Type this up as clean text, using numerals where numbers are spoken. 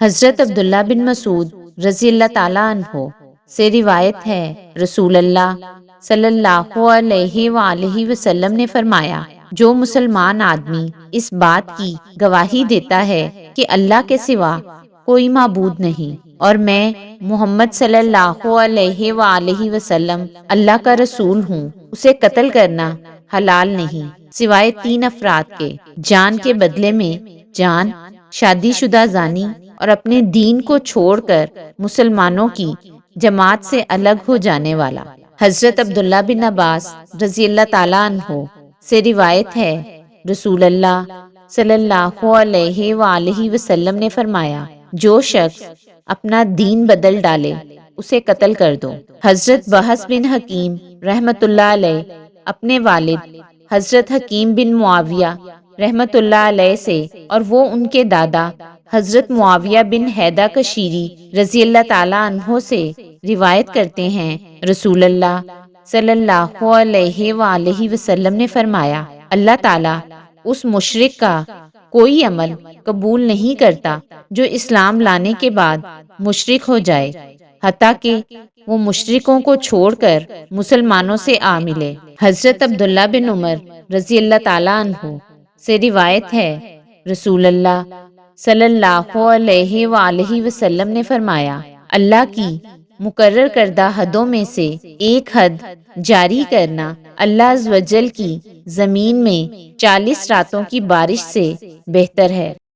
حضرت عبداللہ بن مسعود رضی اللہ تعالیٰ عنہ سے روایت ہے، رسول اللہ صلی اللہ علیہ وآلہ وسلم نے فرمایا، جو مسلمان آدمی اس بات کی گواہی دیتا ہے کہ اللہ کے سوا کوئی معبود نہیں اور میں محمد صلی اللہ علیہ وآلہ وسلم اللہ کا رسول ہوں، اسے قتل کرنا حلال نہیں سوائے 3 افراد کے: جان کے بدلے میں جان، شادی شدہ زانی، اور اپنے دین کو چھوڑ کر مسلمانوں کی جماعت سے الگ ہو جانے والا۔ حضرت عبداللہ بن عباس رضی اللہ تعالیٰ عنہ سے روایت ہے، رسول اللہ صلی اللہ علیہ وآلہ وسلم نے فرمایا، جو شخص اپنا دین بدل ڈالے اسے قتل کر دو۔ حضرت بحس بن حکیم رحمت اللہ علیہ اپنے والد حضرت حکیم بن معاویہ رحمت اللہ علیہ سے اور وہ ان کے دادا حضرت معاویہ بن حیدہ کشیری رضی اللہ تعالیٰ عنہ سے روایت کرتے ہیں، رسول اللہ صلی اللہ علیہ وآلہ وسلم نے فرمایا، اللہ تعالیٰ اس مشرک کا کوئی عمل قبول نہیں کرتا جو اسلام لانے کے بعد مشرک ہو جائے، حتیٰ کہ وہ مشرکوں کو چھوڑ کر مسلمانوں سے آ ملے۔ حضرت عبداللہ بن عمر رضی اللہ تعالیٰ عنہ سے روایت ہے، رسول اللہ صلی اللہ علیہ وآلہ وسلم نے فرمایا، اللہ کی مقرر کردہ حدوں میں سے ایک حد جاری کرنا اللہ عز و جل کی زمین میں 40 راتوں کی بارش سے بہتر ہے۔